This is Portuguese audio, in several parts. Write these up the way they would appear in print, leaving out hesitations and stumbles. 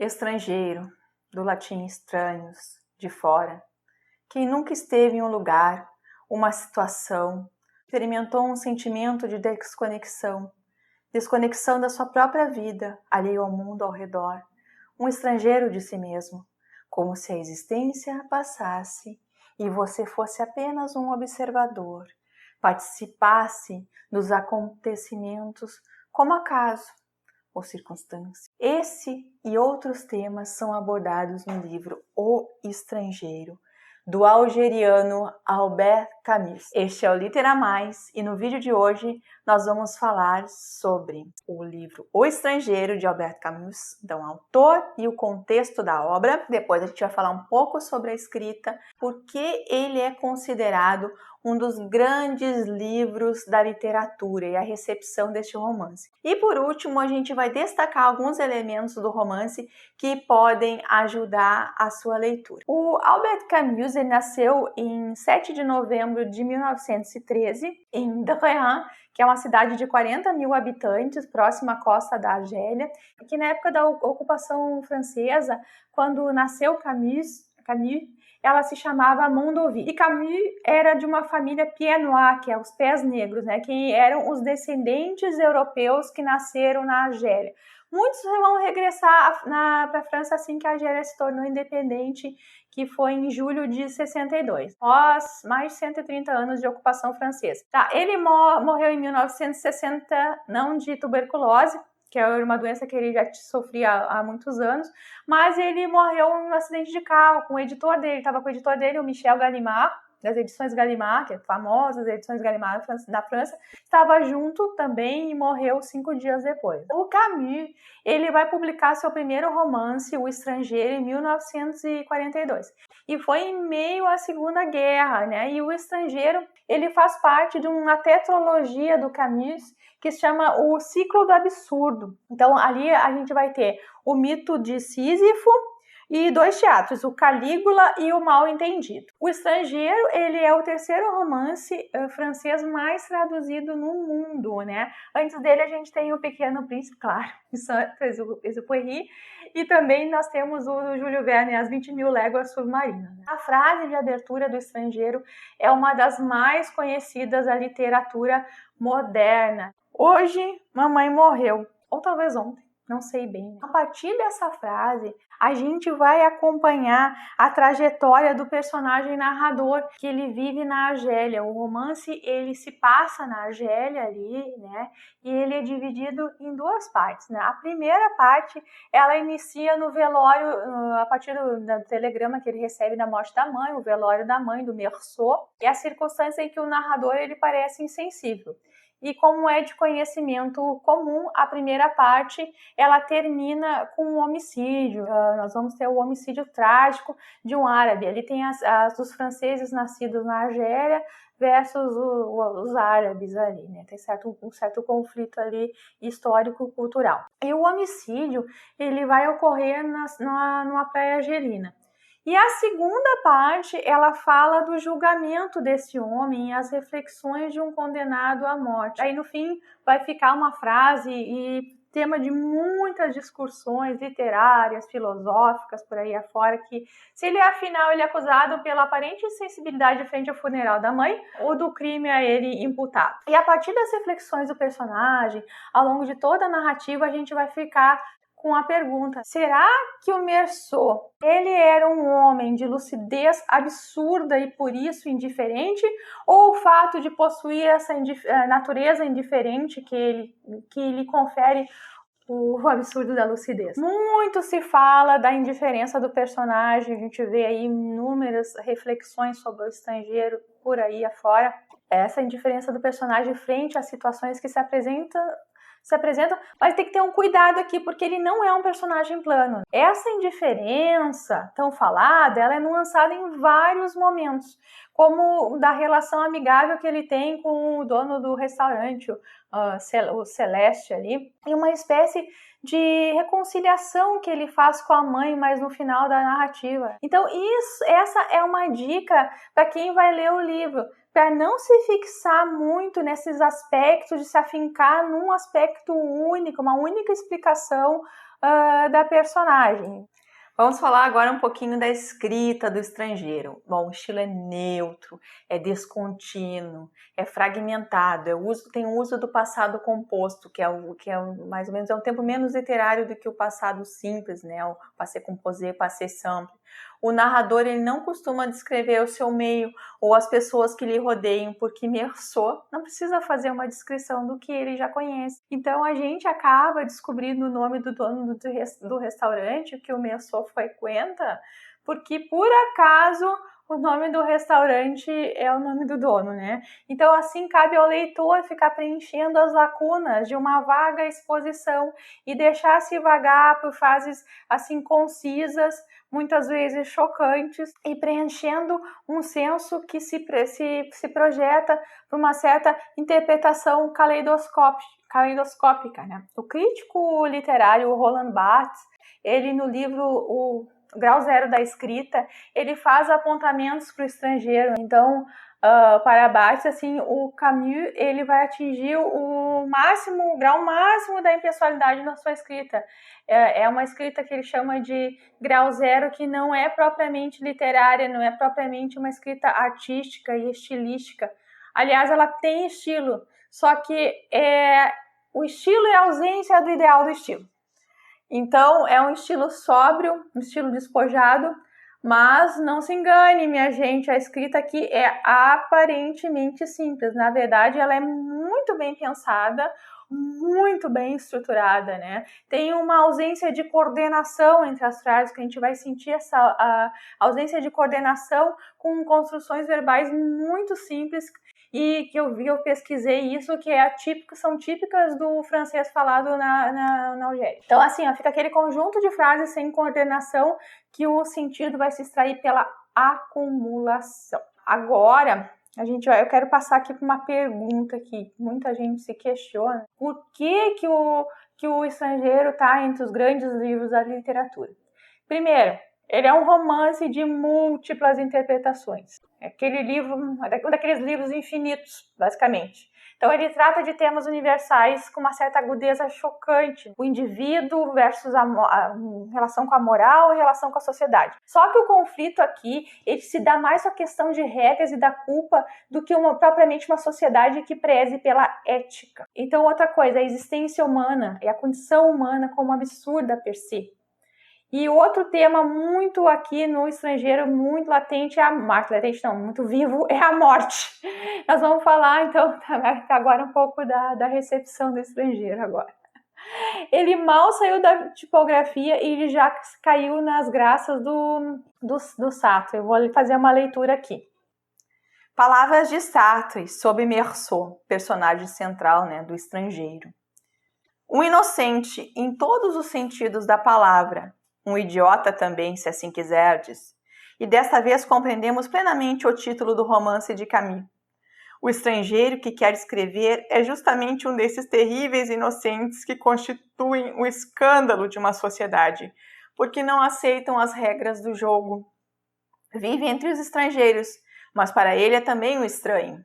Estrangeiro, do latim estranhos, de fora. Quem nunca esteve em um lugar, uma situação, experimentou um sentimento de desconexão da sua própria vida, alheio ao mundo ao redor, um estrangeiro de si mesmo, como se a existência passasse e você fosse apenas um observador, participasse dos acontecimentos como acaso ou circunstância. Esse e outros temas são abordados no livro O Estrangeiro, do algeriano Albert Camus. Este é o Litera Mais e no vídeo de hoje nós vamos falar sobre o livro O Estrangeiro, de Albert Camus, então autor e o contexto da obra. Depois a gente vai falar um pouco sobre a escrita, porque ele é considerado um dos grandes livros da literatura e a recepção deste romance. E por último, a gente vai destacar alguns elementos do romance que podem ajudar a sua leitura. O Albert Camus ele nasceu em 7 de novembro de 1913 em Drenin, que é uma cidade de 40 mil habitantes, próxima à costa da Argélia, que na época da ocupação francesa, quando nasceu Camus, ela se chamava Mondovì. E Camus era de uma família Pied Noir, que é os pés negros, né, que eram os descendentes europeus que nasceram na Argélia. Muitos vão regressar para a França assim que a Argélia se tornou independente, que foi em julho de 62, após mais de 130 anos de ocupação francesa. Ele morreu em 1960, não de tuberculose, que era uma doença que ele já sofria há muitos anos, mas ele morreu em um acidente de carro com o editor dele. Estava com o editor dele, o Michel Gallimard, das edições Gallimard, que é famosas edições Gallimard da França, estava junto também e morreu 5 dias depois. O Camus, ele vai publicar seu primeiro romance, O Estrangeiro, em 1942. E foi em meio à Segunda Guerra, né? E O Estrangeiro, ele faz parte de uma tetralogia do Camus, que se chama O Ciclo do Absurdo. Então, ali a gente vai ter o mito de Sísifo e 2 teatros, o Calígula e o Mal Entendido. O Estrangeiro, ele é o terceiro romance francês mais traduzido no mundo, né? Antes dele a gente tem o Pequeno Príncipe, claro, Exupéry, e também nós temos o Júlio Verne, As 20 Mil Léguas Submarinas. A frase de abertura do Estrangeiro é uma das mais conhecidas da literatura moderna. Hoje, mamãe morreu, ou talvez ontem. Não sei bem. A partir dessa frase, a gente vai acompanhar a trajetória do personagem narrador, que ele vive na Argélia. O romance, ele se passa na Argélia ali, né? E ele é dividido em 2 partes, né? A primeira parte, ela inicia no velório, a partir do telegrama que ele recebe da morte da mãe, o velório da mãe, do Meursault, e a circunstância em que o narrador, ele parece insensível. E como é de conhecimento comum, a primeira parte, ela termina com um homicídio. Nós vamos ter o homicídio trágico de um árabe. Ali tem os franceses nascidos na Argélia versus os árabes ali, né? Tem um certo conflito ali histórico-cultural. E o homicídio, ele vai ocorrer numa praia argelina. E a segunda parte, ela fala do julgamento desse homem e as reflexões de um condenado à morte. Aí no fim vai ficar uma frase e tema de muitas discussões literárias, filosóficas por aí afora, que se ele afinal ele é acusado pela aparente insensibilidade frente ao funeral da mãe ou do crime a ele imputado. E a partir das reflexões do personagem, ao longo de toda a narrativa, a gente vai ficar com a pergunta: será que o Meursault, ele era um homem de lucidez absurda e por isso indiferente? Ou o fato de possuir essa natureza indiferente que lhe confere o absurdo da lucidez? Muito se fala da indiferença do personagem, a gente vê aí inúmeras reflexões sobre o estrangeiro por aí afora. Essa indiferença do personagem frente às situações que se apresentam, mas tem que ter um cuidado aqui, porque ele não é um personagem plano. Essa indiferença tão falada, ela é nuançada em vários momentos, como da relação amigável que ele tem com o dono do restaurante, o Celeste ali, e uma espécie de reconciliação que ele faz com a mãe, mas no final da narrativa. Então essa é uma dica para quem vai ler o livro, para não se fixar muito nesses aspectos, de se afincar num aspecto único, uma única explicação da personagem. Vamos falar agora um pouquinho da escrita do estrangeiro. Bom, o estilo é neutro, é descontínuo, é fragmentado, tem o uso do passado composto, que é mais ou menos um tempo menos literário do que o passado simples, né? O passé composé, passé simple. O narrador ele não costuma descrever o seu meio ou as pessoas que lhe rodeiam, porque Meursault não precisa fazer uma descrição do que ele já conhece. Então a gente acaba descobrindo o nome do dono do restaurante, que o Meursault frequenta, porque por acaso o nome do restaurante é o nome do dono, né? Então assim cabe ao leitor ficar preenchendo as lacunas de uma vaga exposição e deixar-se vagar por frases assim concisas, muitas vezes chocantes, e preenchendo um senso que se projeta para uma certa interpretação caleidoscópica, né? O crítico literário Roland Barthes, ele no livro O Grau Zero da Escrita, ele faz apontamentos para o estrangeiro. Então, para Barthes, assim, o Camus ele vai atingir o grau máximo da impessoalidade na sua escrita. É uma escrita que ele chama de grau zero, que não é propriamente literária, não é propriamente uma escrita artística e estilística. Aliás, ela tem estilo, só que o estilo é a ausência do ideal do estilo. Então, é um estilo sóbrio, um estilo despojado, mas não se engane, minha gente, a escrita aqui é aparentemente simples. Na verdade, ela é muito bem pensada, muito bem estruturada, né? Tem uma ausência de coordenação entre as frases, que a gente vai sentir essa ausência de coordenação com construções verbais muito simples, e que eu pesquisei isso, que são típicas do francês falado na Algéria. Então, assim, fica aquele conjunto de frases sem coordenação que o sentido vai se extrair pela acumulação. Agora, eu quero passar aqui para uma pergunta que muita gente se questiona. Por que o estrangeiro está entre os grandes livros da literatura? Primeiro, ele é um romance de múltiplas interpretações. É daqueles livros infinitos, basicamente. Então ele trata de temas universais com uma certa agudeza chocante. O indivíduo versus a relação com a moral e relação com a sociedade. Só que o conflito aqui, ele se dá mais à questão de regras e da culpa do que propriamente uma sociedade que preze pela ética. Então outra coisa, a existência humana e a condição humana como absurda per se. E outro tema muito aqui no estrangeiro, muito latente, muito vivo, é a morte. Nós vamos falar, então, agora um pouco da recepção do estrangeiro agora. Ele mal saiu da tipografia e ele já caiu nas graças do Sartre. Eu vou fazer uma leitura aqui. Palavras de Sartre sobre Meursault, personagem central, né, do estrangeiro. Um inocente em todos os sentidos da palavra, um idiota também, se assim quiserdes. E desta vez compreendemos plenamente o título do romance de Camus. O estrangeiro que quer escrever é justamente um desses terríveis inocentes que constituem o escândalo de uma sociedade, porque não aceitam as regras do jogo. Vive entre os estrangeiros, mas para ele é também um estranho.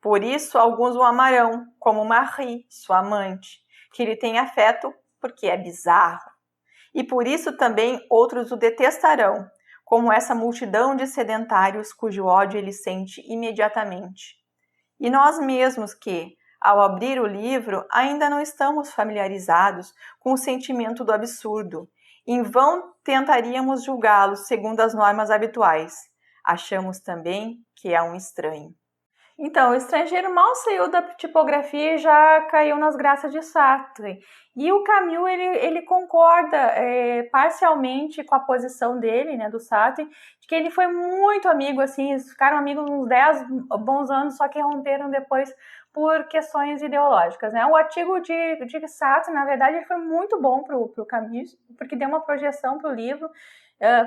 Por isso, alguns o amarão, como Marie, sua amante, que lhe tem afeto porque é bizarro. E por isso também outros o detestarão, como essa multidão de sedentários cujo ódio ele sente imediatamente. E nós mesmos que, ao abrir o livro, ainda não estamos familiarizados com o sentimento do absurdo. Em vão tentaríamos julgá-lo segundo as normas habituais. Achamos também que é um estranho. Então, o estrangeiro mal saiu da tipografia e já caiu nas graças de Sartre. E o Camus, ele concorda parcialmente com a posição dele, né, do Sartre, de que ele foi muito amigo, assim, eles ficaram amigos uns 10 bons anos, só que romperam depois por questões ideológicas, né? O artigo de Sartre, na verdade, ele foi muito bom para o Camus, porque deu uma projeção para o livro,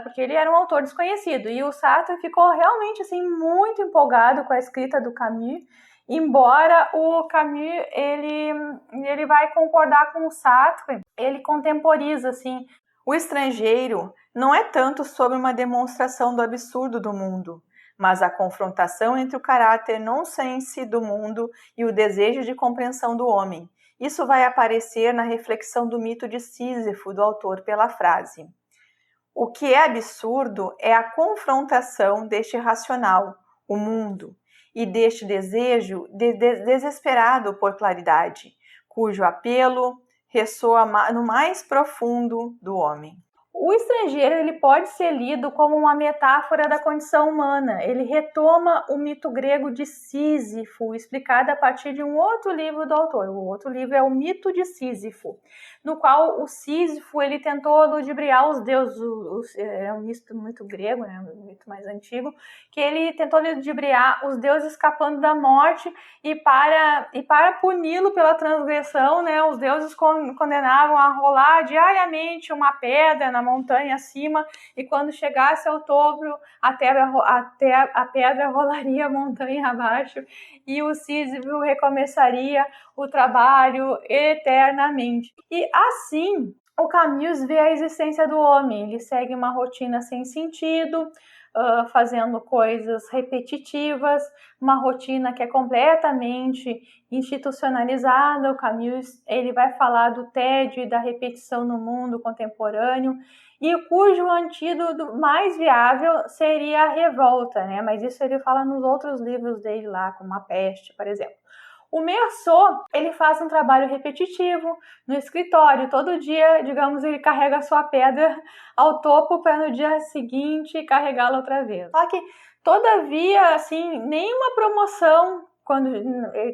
porque ele era um autor desconhecido, e o Sartre ficou realmente assim muito empolgado com a escrita do Camus, embora o Camus ele vai concordar com o Sartre, ele contemporiza assim, o estrangeiro não é tanto sobre uma demonstração do absurdo do mundo, mas a confrontação entre o caráter nonsense do mundo e o desejo de compreensão do homem, Isso vai aparecer na reflexão do mito de Sísifo, do autor, pela frase: o que é absurdo é a confrontação deste racional, o mundo, e deste desejo desesperado por claridade, cujo apelo ressoa no mais profundo do homem. O Estrangeiro ele pode ser lido como uma metáfora da condição humana. Ele retoma o mito grego de Sísifo, explicado a partir de um outro livro do autor. O outro livro é o Mito de Sísifo, no qual o Sísifo ele tentou ludibriar os deuses. É um mito grego, né, um mito mais antigo, que ele tentou ludibriar os deuses escapando da morte e para puni-lo pela transgressão, né, os deuses condenavam a rolar diariamente uma pedra na montanha acima, e quando chegasse ao topo, até a pedra rolaria a montanha abaixo, e o Sísifo recomeçaria o trabalho eternamente. E assim, o Camus vê a existência do homem. Ele segue uma rotina sem sentido, fazendo coisas repetitivas, uma rotina que é completamente institucionalizada. O Camus ele vai falar do tédio e da repetição no mundo contemporâneo, e cujo antídoto mais viável seria a revolta, né? Mas isso ele fala nos outros livros dele lá, como A Peste, por exemplo. O Meursault, ele faz um trabalho repetitivo no escritório. Todo dia, digamos, ele carrega a sua pedra ao topo para no dia seguinte carregá-la outra vez. Só que, todavia, assim, nenhuma promoção, quando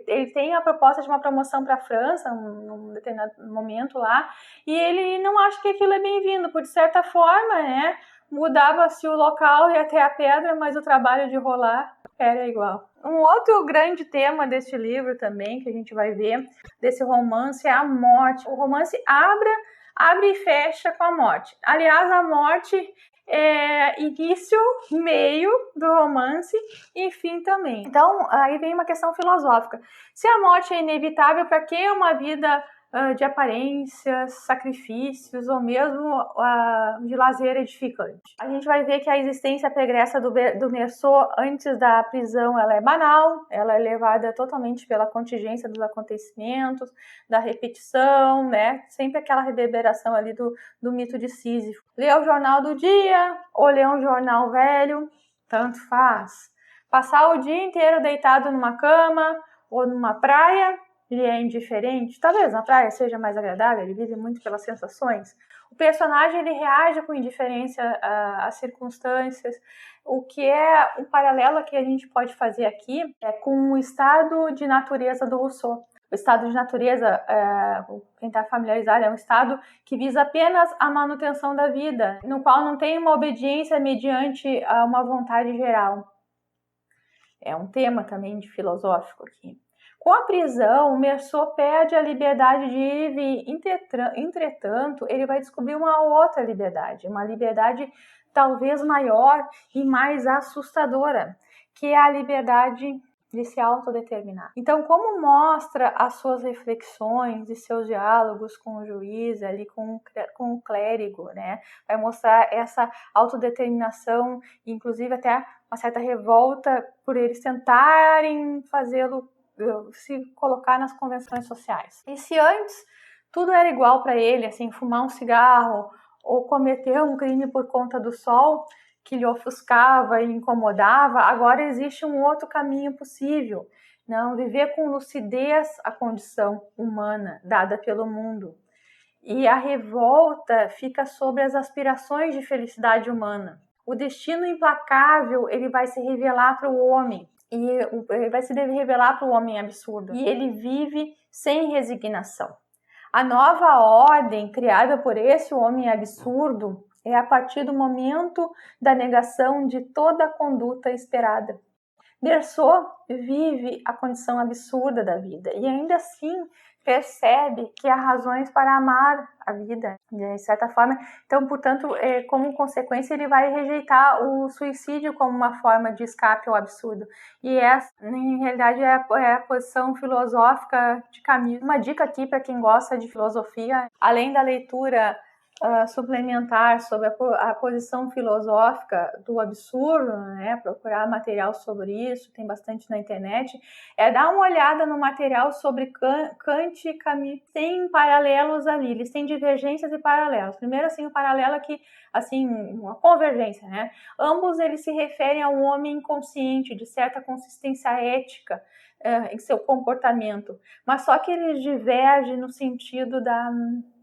ele tem a proposta de uma promoção para a França, num determinado momento lá, e ele não acha que aquilo é bem-vindo, por de certa forma, né? Mudava-se o local e até a pedra, mas o trabalho de rolar era igual. Um outro grande tema deste livro também, que a gente vai ver, desse romance, é a morte. O romance abre e fecha com a morte. Aliás, a morte é início, meio do romance e fim também. Então, aí vem uma questão filosófica. Se a morte é inevitável, para que uma vida de aparências, sacrifícios ou mesmo de lazer edificante? A gente vai ver que a existência pregressa do Meursault antes da prisão ela é banal, ela é levada totalmente pela contingência dos acontecimentos, da repetição, né? Sempre aquela reverberação ali do mito de Sísifo. Ler o jornal do dia ou ler um jornal velho, tanto faz. Passar o dia inteiro deitado numa cama ou numa praia, ele é indiferente. Talvez na praia seja mais agradável, ele vive muito pelas sensações. O personagem ele reage com indiferença às circunstâncias. O que é um paralelo que a gente pode fazer aqui é com o estado de natureza do Rousseau. O estado de natureza, quem está familiarizado, é um estado que visa apenas a manutenção da vida, no qual não tem uma obediência mediante a uma vontade geral. É um tema também de filosófico aqui. Com a prisão, o Meursault perde a liberdade de ir e, entretanto, ele vai descobrir uma outra liberdade, uma liberdade talvez maior e mais assustadora, que é a liberdade de se autodeterminar. Então, como mostra as suas reflexões e seus diálogos com o juiz, ali com o clérigo, né? Vai mostrar essa autodeterminação, inclusive até uma certa revolta por eles tentarem fazê-lo se colocar nas convenções sociais. E se antes tudo era igual para ele, assim, fumar um cigarro ou cometer um crime por conta do sol que lhe ofuscava e incomodava, agora existe um outro caminho possível. Não, viver com lucidez a condição humana dada pelo mundo. E a revolta fica sobre as aspirações de felicidade humana. O destino implacável ele vai se revelar para o homem. E ele vai se revelar para o homem absurdo. E ele vive sem resignação. A nova ordem criada por esse homem absurdo é a partir do momento da negação de toda a conduta esperada. Meursault vive a condição absurda da vida e ainda assim percebe que há razões para amar a vida, de certa forma. Então, portanto, como consequência, ele vai rejeitar o suicídio como uma forma de escape ao absurdo. E essa, em realidade, é a posição filosófica de Camus. Uma dica aqui para quem gosta de filosofia, além da leitura suplementar sobre a posição filosófica do absurdo, né, procurar material sobre isso, tem bastante na internet, é dar uma olhada no material sobre Kant e Camus. Tem paralelos ali, eles têm divergências e paralelos. Primeiro, assim, o paralelo aqui, assim, uma convergência, né? Ambos eles se referem ao homem inconsciente, de certa consistência ética em seu comportamento, mas só que eles divergem no sentido da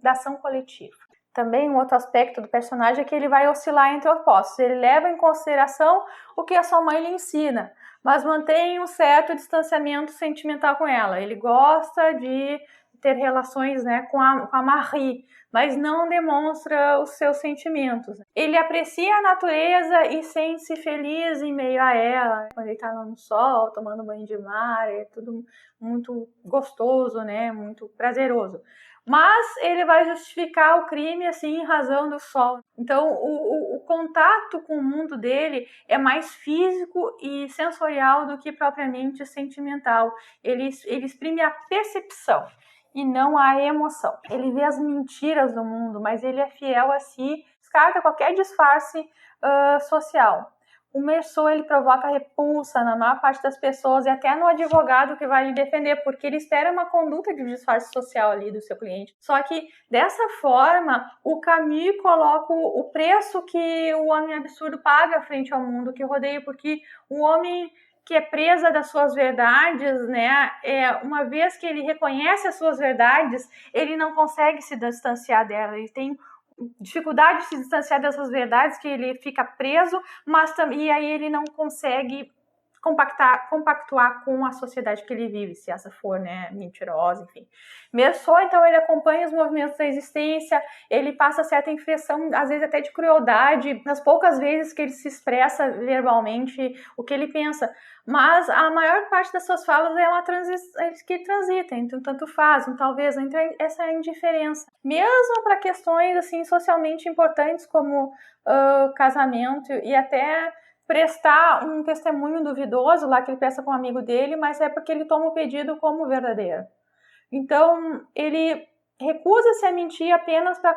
ação coletiva. Também um outro aspecto do personagem é que ele vai oscilar entre opostos. Ele leva em consideração o que a sua mãe lhe ensina, mas mantém um certo distanciamento sentimental com ela. Ele gosta de ter relações, né, com a Marie, mas não demonstra os seus sentimentos. Ele aprecia a natureza e sente-se feliz em meio a ela. Quando ele está lá no sol, tomando banho de mar, é tudo muito gostoso, né, muito prazeroso. Mas ele vai justificar o crime assim em razão do sol. Então o contato com o mundo dele é mais físico e sensorial do que propriamente sentimental. Ele exprime a percepção e não a emoção. Ele vê as mentiras do mundo, mas ele é fiel a si, descarta qualquer disfarce social. O Meursault, ele provoca repulsa na maior parte das pessoas e até no advogado que vai lhe defender, porque ele espera uma conduta de disfarce social ali do seu cliente. Só que, dessa forma, o Camus coloca o preço que o homem absurdo paga frente ao mundo que rodeia, porque o homem que é presa das suas verdades, né, uma vez que ele reconhece as suas verdades, ele não consegue se distanciar dela, ele tem dificuldade de se distanciar dessas verdades, que ele fica preso, mas e aí ele não consegue compactuar com a sociedade que ele vive, se essa for, né, mentirosa, enfim. Meursault, então, ele acompanha os movimentos da existência, ele passa certa impressão, às vezes até de crueldade, nas poucas vezes que ele se expressa verbalmente o que ele pensa, mas a maior parte das suas falas é uma que transita, então tanto faz, talvez, entre essa indiferença. Mesmo para questões, assim, socialmente importantes como casamento e até prestar um testemunho duvidoso lá que ele presta com um amigo dele, mas é porque ele toma o pedido como verdadeiro. Então, ele recusa-se a mentir apenas para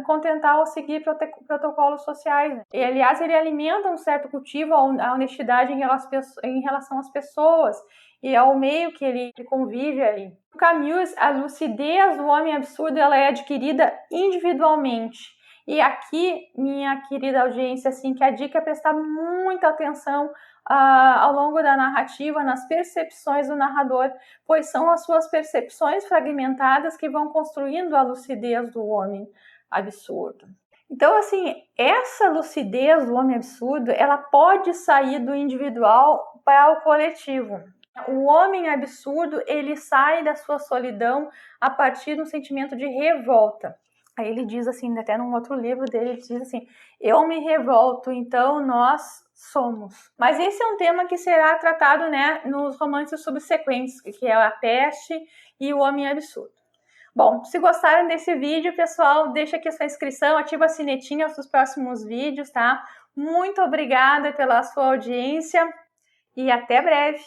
contentar ou seguir protocolos sociais. E, aliás, ele alimenta um certo cultivo à honestidade em relação às pessoas e ao meio que ele convive ali. No Camus, a lucidez do homem absurdo ela é adquirida individualmente. E aqui, minha querida audiência, assim, que a dica é prestar muita atenção ao longo da narrativa, nas percepções do narrador, pois são as suas percepções fragmentadas que vão construindo a lucidez do homem absurdo. Então, assim, essa lucidez do homem absurdo, ela pode sair do individual para o coletivo. O homem absurdo, ele sai da sua solidão a partir de um sentimento de revolta. Aí ele diz assim, até num outro livro dele, ele diz assim, eu me revolto, então nós somos. Mas esse é um tema que será tratado, né, nos romances subsequentes, que é A Peste e O Homem Absurdo. Bom, se gostaram desse vídeo, pessoal, deixa aqui a sua inscrição, ativa a sinetinha dos próximos vídeos, tá? Muito obrigada pela sua audiência e até breve!